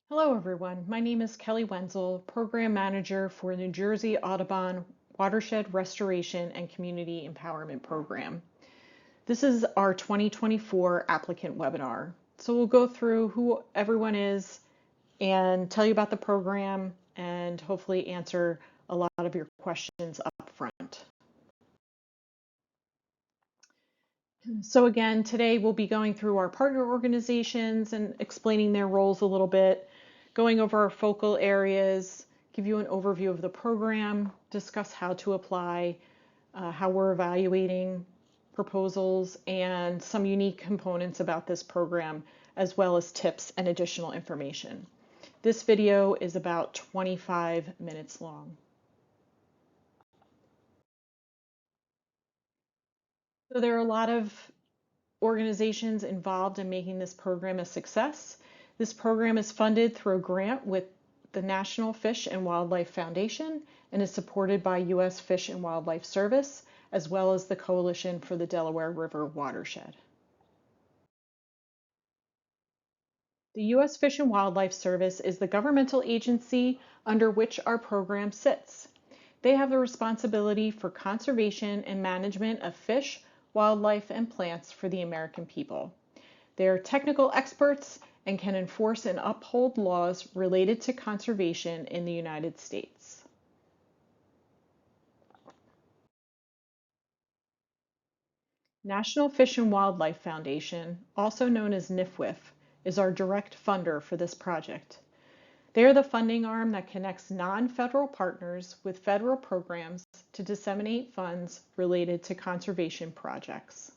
Hello, everyone. My name is Kelly Wenzel, Program Manager for New Jersey Audubon Watershed Restoration and Community Empowerment Program. This is our 2024 applicant webinar. So we'll go through who everyone is and tell you about the program and hopefully answer a lot of your questions up front. So again, today we'll be going through our partner organizations and explaining their roles a little bit, going over our focal areas, give you an overview of the program, discuss how to apply, how we're evaluating proposals, and some unique components about this program, as well as tips and additional information. This video is about 25 minutes long. So there are a lot of organizations involved in making this program a success. This program is funded through a grant with the National Fish and Wildlife Foundation and is supported by U.S. Fish and Wildlife Service, as well as the Coalition for the Delaware River Watershed. The U.S. Fish and Wildlife Service is the governmental agency under which our program sits. They have the responsibility for conservation and management of fish, wildlife, and plants for the American people. They are technical experts and can enforce and uphold laws related to conservation in the United States. National Fish and Wildlife Foundation, also known as NFWF, is our direct funder for this project. They are the funding arm that connects non-federal partners with federal programs to disseminate funds related to conservation projects.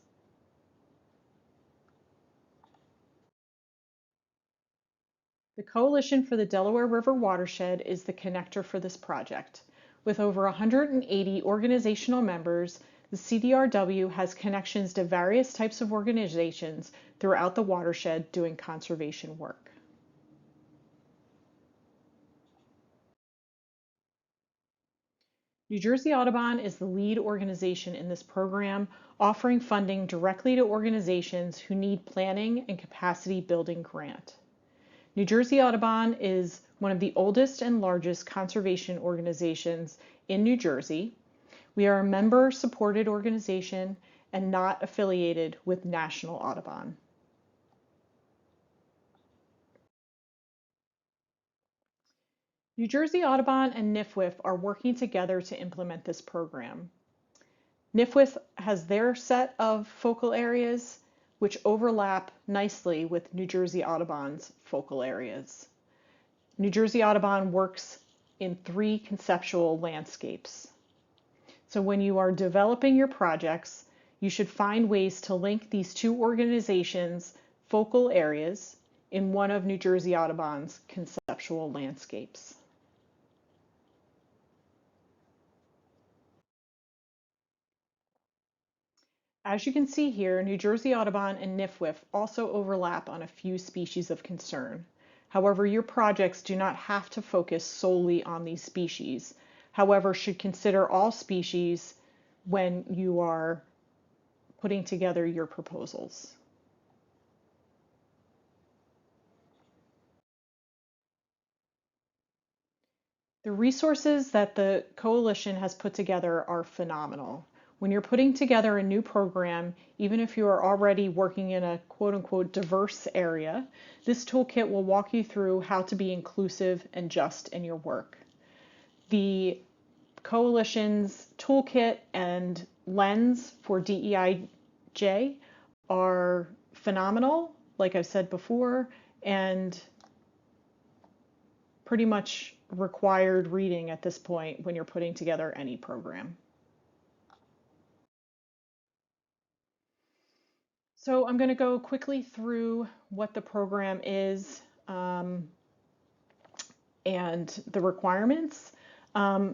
The Coalition for the Delaware River Watershed is the connector for this project. With over 180 organizational members, the CDRW has connections to various types of organizations throughout the watershed doing conservation work. New Jersey Audubon is the lead organization in this program, offering funding directly to organizations who need planning and capacity building grant. New Jersey Audubon is one of the oldest and largest conservation organizations in New Jersey. We are a member-supported organization and not affiliated with National Audubon. New Jersey Audubon and NFWF are working together to implement this program. NFWF has their set of focal areas, which overlap nicely with New Jersey Audubon's focal areas. New Jersey Audubon works in 3 conceptual landscapes. So when you are developing your projects, you should find ways to link these 2 organizations' focal areas in one of New Jersey Audubon's conceptual landscapes. As you can see here, New Jersey Audubon and NFWF also overlap on a few species of concern. However, your projects do not have to focus solely on these species. However, should consider all species when you are putting together your proposals. The resources that the coalition has put together are phenomenal. When you're putting together a new program, even if you are already working in a quote-unquote diverse area, this toolkit will walk you through how to be inclusive and just in your work. The coalition's toolkit and lens for DEIJ are phenomenal, like I've said before, and pretty much required reading at this point when you're putting together any program. So I'm going to go quickly through what the program is and the requirements. I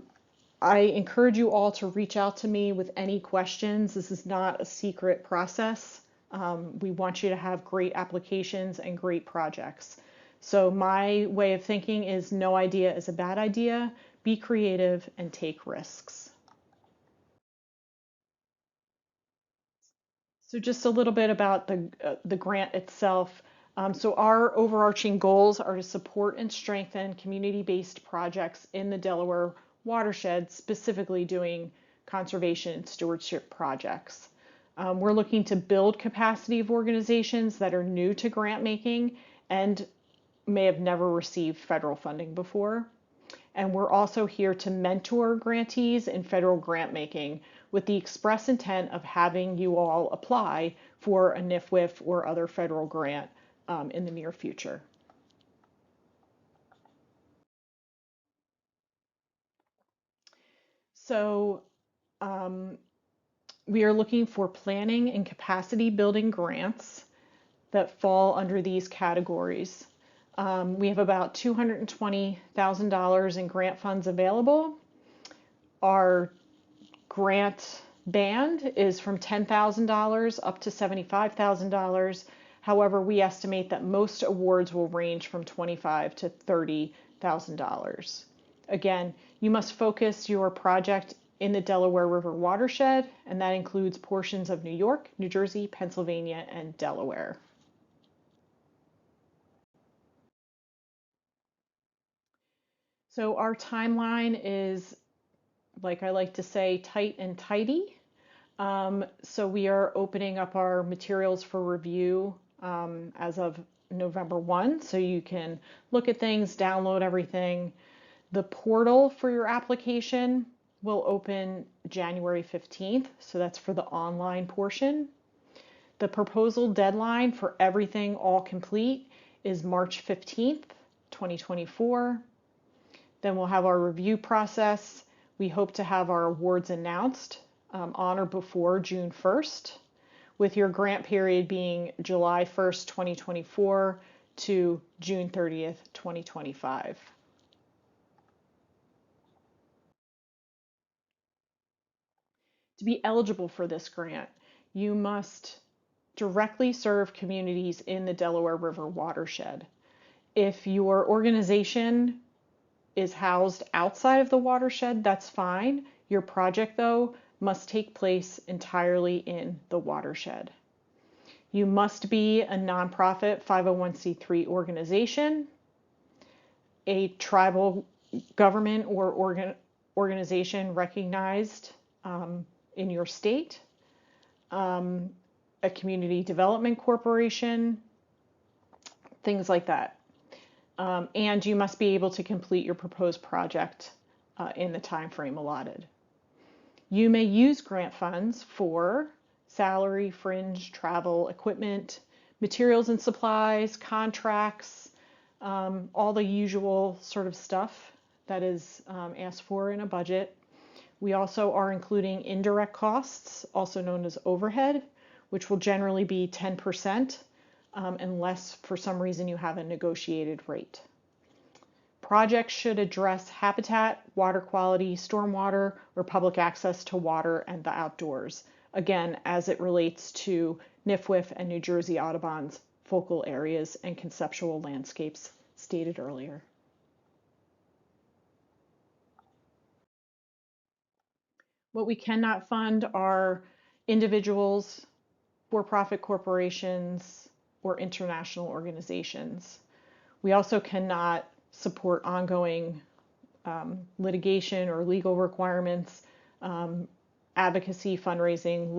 encourage you all to reach out to me with any questions. This is not a secret process. We want you to have great applications and great projects. So my way of thinking is no idea is a bad idea. Be creative and take risks. So just a little bit about the grant itself. So our overarching goals are to support and strengthen community-based projects in the Delaware watershed, specifically doing conservation and stewardship projects. We're looking to build capacity of organizations that are new to grant making and may have never received federal funding before. And we're also here to mentor grantees in federal grant making with the express intent of having you all apply for a NIFWIF or other federal grant in the near future. So we are looking for planning and capacity building grants that fall under these categories. We have about $220,000 in grant funds available. Our grant band is from $10,000 up to $75,000. However, we estimate that most awards will range from $25,000 to $30,000. Again, you must focus your project in the Delaware River watershed, and that includes portions of New York, New Jersey, Pennsylvania, and Delaware. So our timeline is, like I like to say, tight and tidy. So we are opening up our materials for review as of November 1, so you can look at things, download everything. The portal for your application will open January 15th, so that's for the online portion. The proposal deadline for everything all complete is March 15th, 2024. Then we'll have our review process. We hope to have our awards announced on or before June 1st, with your grant period being July 1st, 2024 to June 30th, 2025. To be eligible for this grant, you must directly serve communities in the Delaware River watershed. If your organization is housed outside of the watershed, that's fine. Your project, though, must take place entirely in the watershed. You must be a nonprofit 501c3 organization, a tribal government or organization recognized in your state, a community development corporation, things like that. And you must be able to complete your proposed project in the time frame allotted. You may use grant funds for salary, fringe, travel, equipment, materials and supplies, contracts, all the usual sort of stuff that is asked for in a budget. We also are including indirect costs, also known as overhead, which will generally be 10%, unless for some reason you have a negotiated rate. Projects should address habitat, water quality, stormwater, or public access to water and the outdoors, again, as it relates to NIFWIF and New Jersey Audubon's focal areas and conceptual landscapes stated earlier. What we cannot fund are individuals, for-profit corporations, or international organizations. We also cannot support ongoing litigation or legal requirements, advocacy, fundraising,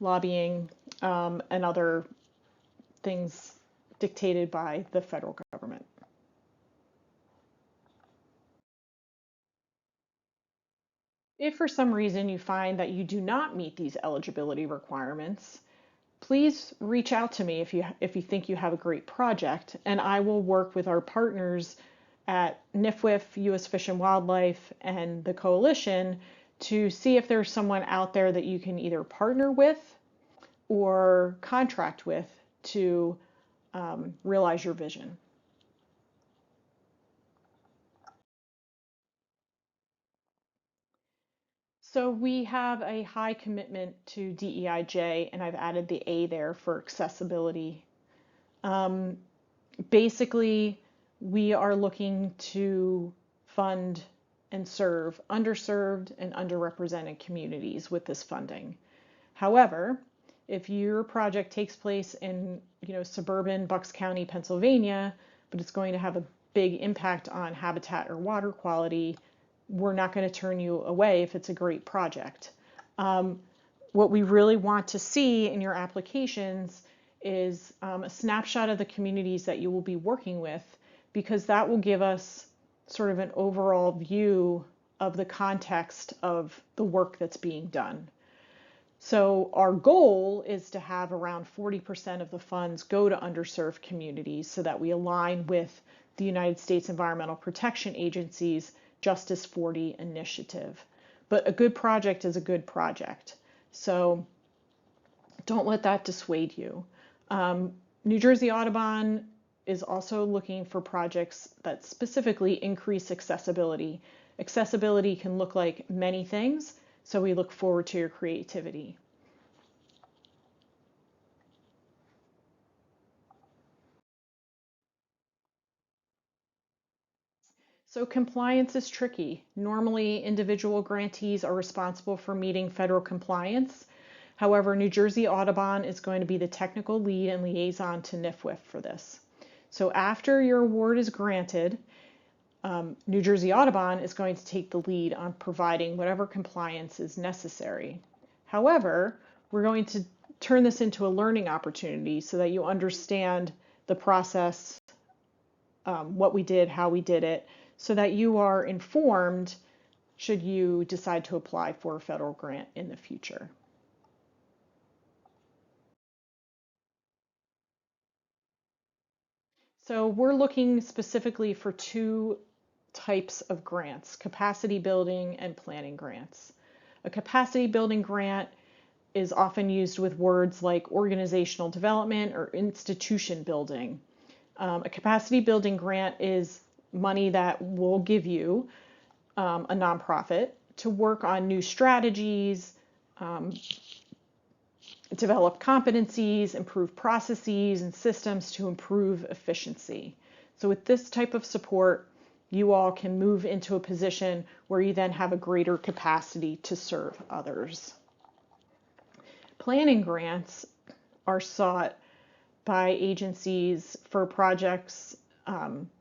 lobbying, and other things dictated by the federal government. If for some reason you find that you do not meet these eligibility requirements, please reach out to me if you think you have a great project, and I will work with our partners at NIFWIF, U.S. Fish and Wildlife, and the Coalition to see if there's someone out there that you can either partner with or contract with to realize your vision. So we have a high commitment to DEIJ, and I've added the A there for accessibility. Basically, we are looking to fund and serve underserved and underrepresented communities with this funding. However, If your project takes place in, suburban Bucks County, Pennsylvania, but it's going to have a big impact on habitat or water quality, we're not going to turn you away if it's a great project. What we really want to see in your applications is a snapshot of the communities that you will be working with, because that will give us sort of an overall view of the context of the work that's being done. So our goal is to have around 40% of the funds go to underserved communities so that we align with the United States Environmental Protection Agency's Justice 40 initiative. But a good project is a good project. So don't let that dissuade you. New Jersey Audubon is also looking for projects that specifically increase accessibility. Accessibility can look like many things, so we look forward to your creativity. So compliance is tricky. Normally, individual grantees are responsible for meeting federal compliance. However, New Jersey Audubon is going to be the technical lead and liaison to NIFWIF for this. So after your award is granted, New Jersey Audubon is going to take the lead on providing whatever compliance is necessary. However, we're going to turn this into a learning opportunity so that you understand the process, what we did, how we did it, so that you are informed should you decide to apply for a federal grant in the future. So we're looking specifically for two types of grants: capacity building and planning grants. A capacity building grant is often used with words like organizational development or institution building. A capacity building grant is money that will give you a nonprofit to work on new strategies, develop competencies, improve processes and systems to improve efficiency. So with this type of support, you all can move into a position where you then have a greater capacity to serve others. Planning grants are sought by agencies for projects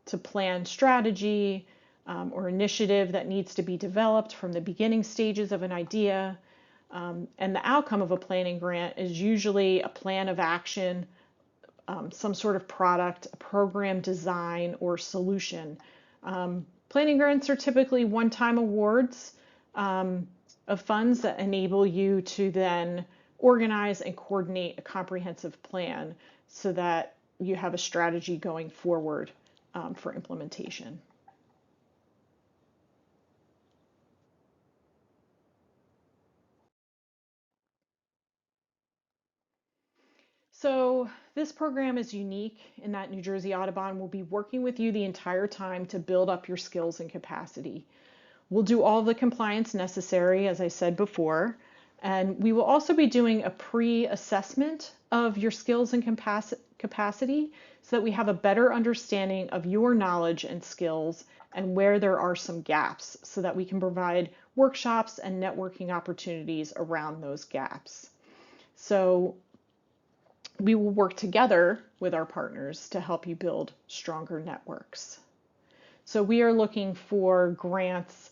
to plan strategy or initiative that needs to be developed from the beginning stages of an idea. And the outcome of a planning grant is usually a plan of action, some sort of product, a program design, or solution. Planning grants are typically one-time awards of funds that enable you to then organize and coordinate a comprehensive plan so that you have a strategy going forward for implementation. So this program is unique in that New Jersey Audubon will be working with you the entire time to build up your skills and capacity. We'll do all the compliance necessary, as I said before, and we will also be doing a pre-assessment of your skills and capacity so that we have a better understanding of your knowledge and skills and where there are some gaps so that we can provide workshops and networking opportunities around those gaps. So we will work together with our partners to help you build stronger networks. So we are looking for grants,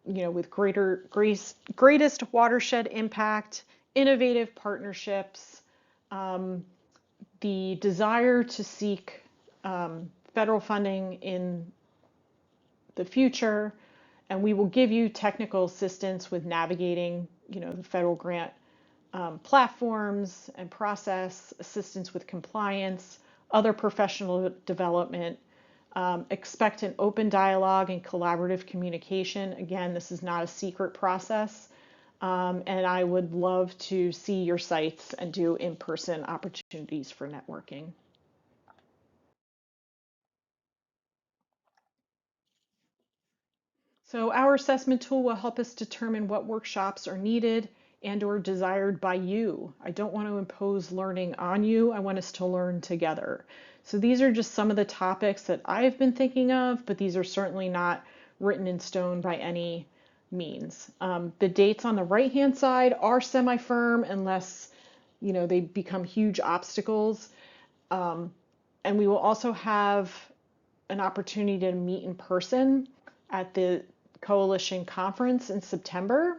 with greatest watershed impact, innovative partnerships, the desire to seek federal funding in the future, and we will give you technical assistance with navigating, the federal grant platforms and process, assistance with compliance, other professional development. Expect an open dialogue and collaborative communication. Again, this is not a secret process. And I would love to see your sites and do in-person opportunities for networking. So our assessment tool will help us determine what workshops are needed and or desired by you. I don't want to impose learning on you. I want us to learn together. So these are just some of the topics that I've been thinking of, but these are certainly not written in stone by any means. The dates on the right-hand side are semi-firm unless, they become huge obstacles. And we will also have an opportunity to meet in person at the Coalition Conference in September,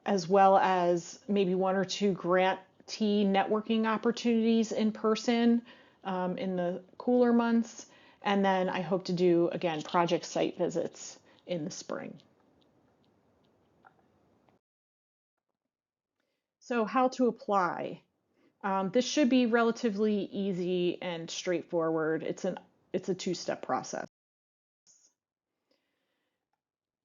as well as maybe one or two grantee networking opportunities in person in the cooler months. And then I hope to do, again, project site visits in the spring. So how to apply. This should be relatively easy and straightforward. It's a two-step process.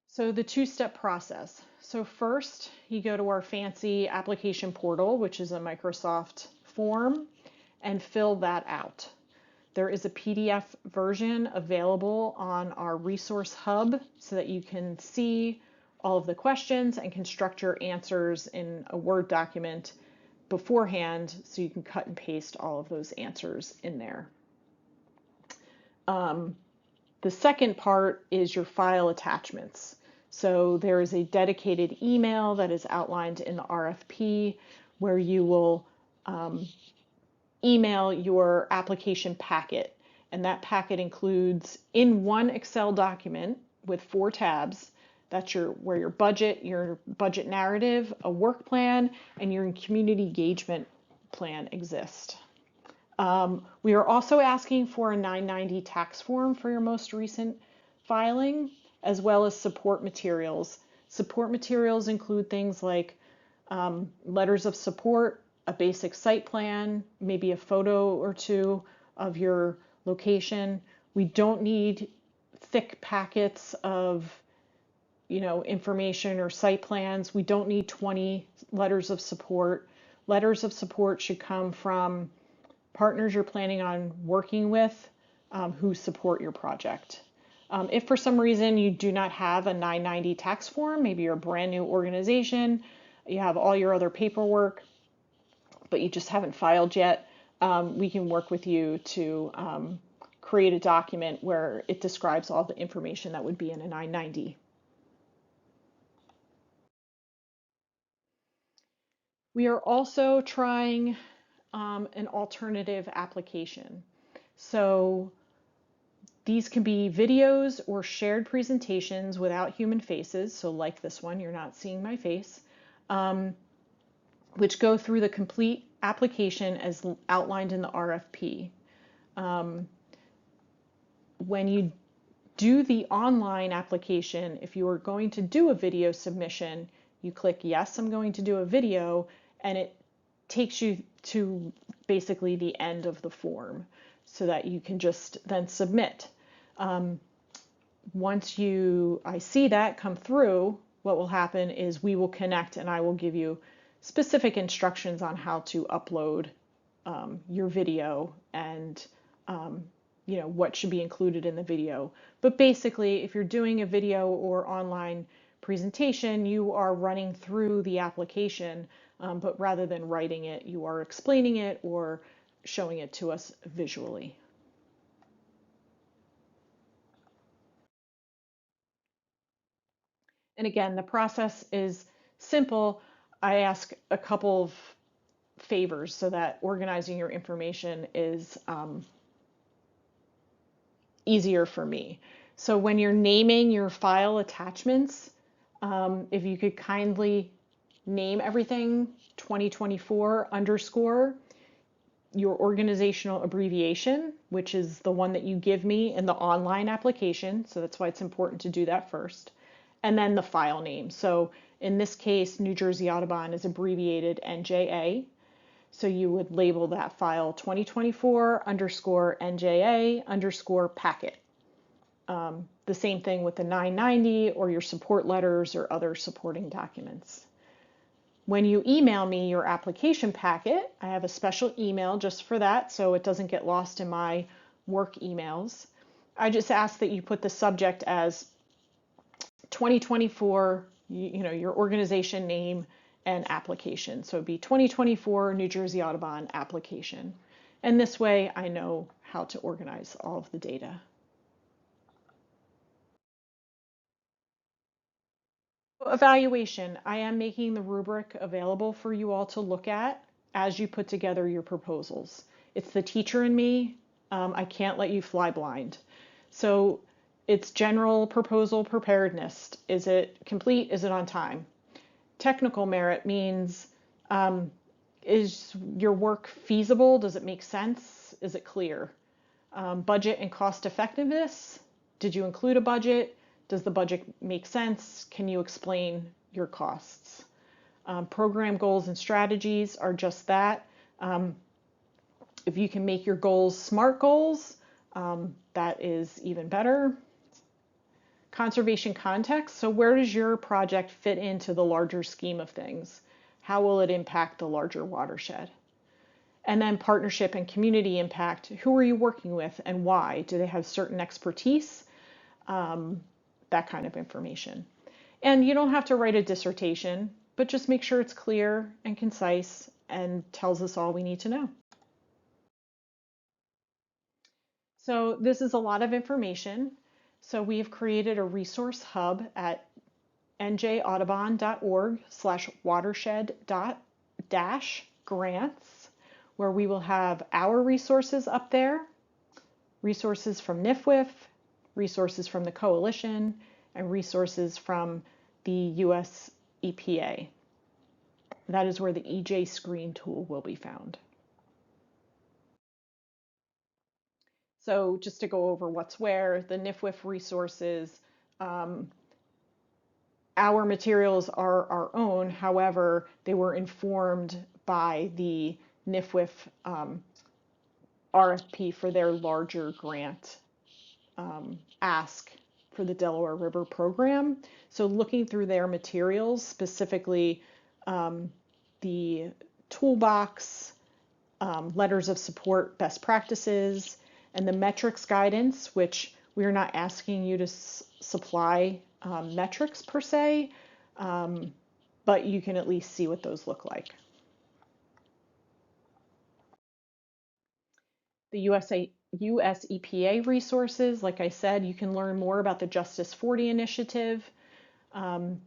So the two-step process. So first, you go to our fancy application portal, which is a Microsoft form, and fill that out. There is a PDF version available on our resource hub so that you can see all of the questions and construct your answers in a Word document beforehand so you can cut and paste all of those answers in there. The second part is your file attachments. So there is a dedicated email that is outlined in the RFP where you will email your application packet. And that packet includes in one Excel document with 4 tabs. That's where your budget narrative, a work plan, and your community engagement plan exist. We are also asking for a 990 tax form for your most recent filing, as well as support materials. Support materials include things like letters of support, a basic site plan, maybe a photo or two of your location. We don't need thick packets of information or site plans. We don't need 20 letters of support. Letters of support should come from partners you're planning on working with who support your project. If for some reason you do not have a 990 tax form, maybe you're a brand new organization, you have all your other paperwork, but you just haven't filed yet, we can work with you to create a document where it describes all the information that would be in a 990. We are also trying an alternative application. So these can be videos or shared presentations without human faces. So like this one, you're not seeing my face, which go through the complete application as outlined in the RFP. When you do the online application, if you are going to do a video submission, you click yes, I'm going to do a video, and it takes you to basically the end of the form so that you can just then submit. Once I see that come through, what will happen is we will connect and I will give you specific instructions on how to upload your video and what should be included in the video. But basically, if you're doing a video or online presentation, you are running through the application, but rather than writing it, you are explaining it or showing it to us visually. And again, the process is simple. I ask a couple of favors so that organizing your information is easier for me. So when you're naming your file attachments, if you could kindly name everything 2024 _ your organizational abbreviation, which is the one that you give me in the online application. So that's why it's important to do that first. And then the file name. So in this case, New Jersey Audubon is abbreviated NJA. So you would label that file 2024 _ NJA _ packet. The same thing with the 990 or your support letters or other supporting documents. When you email me your application packet, I have a special email just for that so it doesn't get lost in my work emails. I just ask that you put the subject as 2024, your organization name and application. So it'd be 2024 New Jersey Audubon application. And this way I know how to organize all of the data. Evaluation. I am making the rubric available for you all to look at as you put together your proposals. It's the teacher in me. I can't let you fly blind. So it's general proposal preparedness. Is it complete? Is it on time? Technical merit means, is your work feasible? Does it make sense? Is it clear? Budget and cost effectiveness. Did you include a budget? Does the budget make sense? Can you explain your costs? Program goals and strategies are just that. If you can make your goals SMART goals, that is even better. Conservation context. So where does your project fit into the larger scheme of things? How will it impact the larger watershed? And then partnership and community impact. Who are you working with and why? Do they have certain expertise? That kind of information. And you don't have to write a dissertation, but just make sure it's clear and concise and tells us all we need to know. So this is a lot of information. So we've created a resource hub at njaudubon.org/watershed-grants, where we will have our resources up there, resources from NIFWIF, resources from the coalition, and resources from the US EPA. That is where the EJ screen tool will be found. So just to go over what's where, the NIFWIF resources, our materials are our own. However, they were informed by the NIFWIF RFP for their larger grant ask for the Delaware River program. So looking through their materials, specifically the toolbox, letters of support, best practices, and the metrics guidance, which we are not asking you to supply metrics per se, but you can at least see what those look like. The US EPA resources, like I said, you can learn more about the Justice 40 initiative. The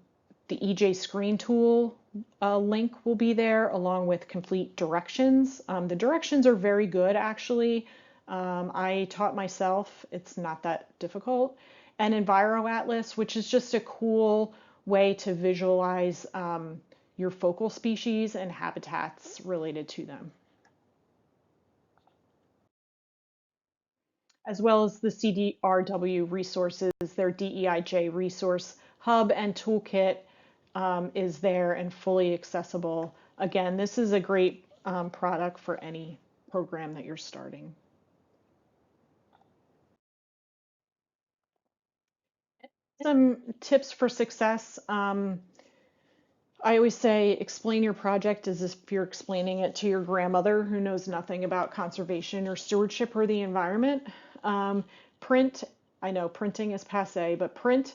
EJ screen tool link will be there along with complete directions. The directions are very good, actually. I taught myself, it's not that difficult. And EnviroAtlas, which is just a cool way to visualize your focal species and habitats related to them. As well as the CDRW resources, their DEIJ resource hub and toolkit is there and fully accessible. Again, this is a great product for any program that you're starting. Some tips for success. I always say explain your project as if you're explaining it to your grandmother who knows nothing about conservation or stewardship or the environment. Print, I know printing is passe, but print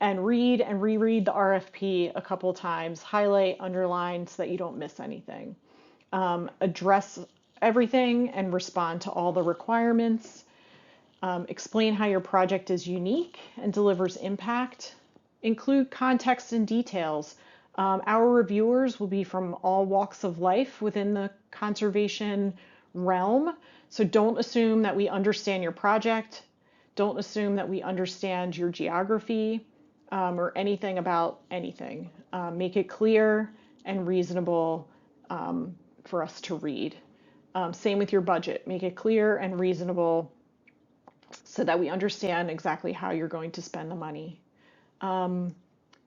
and read and reread the RFP a couple times, highlight, underline so that you don't miss anything. Address everything and respond to all the requirements. Explain how your project is unique and delivers impact. Include context and details. Our reviewers will be from all walks of life within the conservation realm. So don't assume that we understand your project. Don't assume that we understand your geography or anything about anything. Make it clear and reasonable for us to read. Same with your budget. Make it clear and reasonable so that we understand exactly how you're going to spend the money.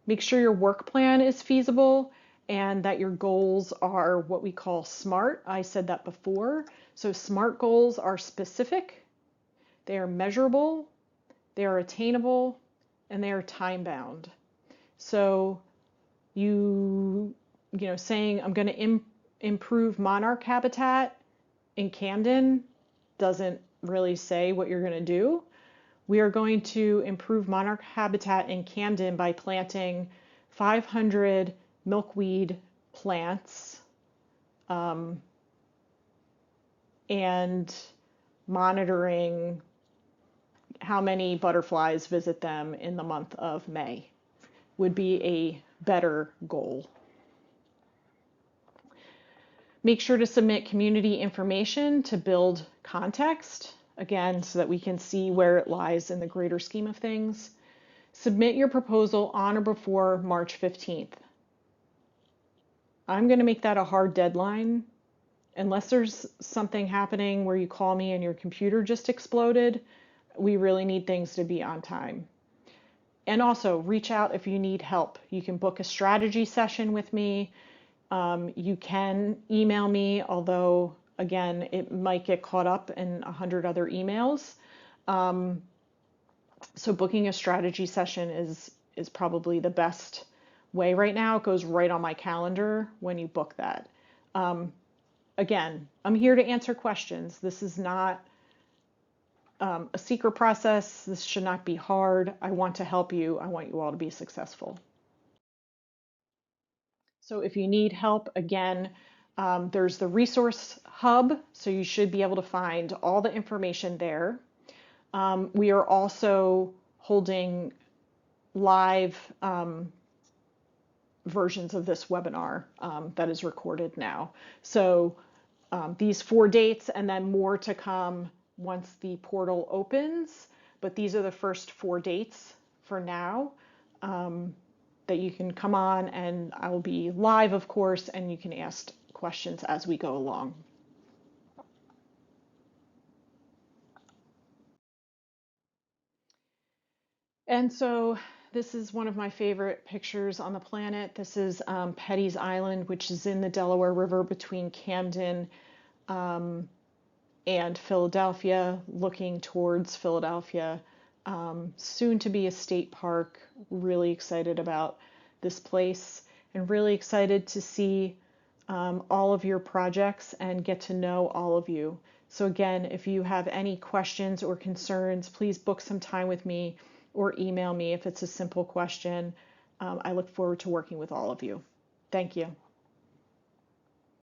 Make sure your work plan is feasible and that your goals are what we call SMART. I said that before. So SMART goals are specific, they are measurable, they are attainable, and they are time bound. So you know, saying I'm going to improve monarch habitat in Camden doesn't really say what you're going to do. We are going to improve monarch habitat in Camden by planting 500 milkweed plants and monitoring how many butterflies visit them in the month of May. would be a better goal. Make sure to submit community information to build context, again, so that we can see where it lies in the greater scheme of things. Submit your proposal on or before March 15th. I'm going to make that a hard deadline. Unless there's something happening where you call me and your computer just exploded, we really need things to be on time. And also reach out if you need help. You can book a strategy session with me. You can email me, although again, it might get caught up in 100 other emails. So booking a strategy session is probably the best way right now. It goes right on my calendar when you book that. Again, I'm here to answer questions. This is not a secret process. This should not be hard. I want to help you. I want you all to be successful. So if you need help, again, there's the resource hub, so you should be able to find all the information there. We are also holding live versions of this webinar that is recorded now. So these 4 dates and then more to come once the portal opens, but these are the first 4 dates for now. That you can come on, and I will be live, of course, and you can ask questions as we go along. And so this is one of my favorite pictures on the planet. This is Petty's Island, which is in the Delaware River between Camden and Philadelphia, looking towards Philadelphia. Soon to be a state park. Really excited about this place and really excited to see all of your projects and get to know all of you. So again, if you have any questions or concerns, please book some time with me or email me if it's a simple question. I look forward to working with all of you. Thank you.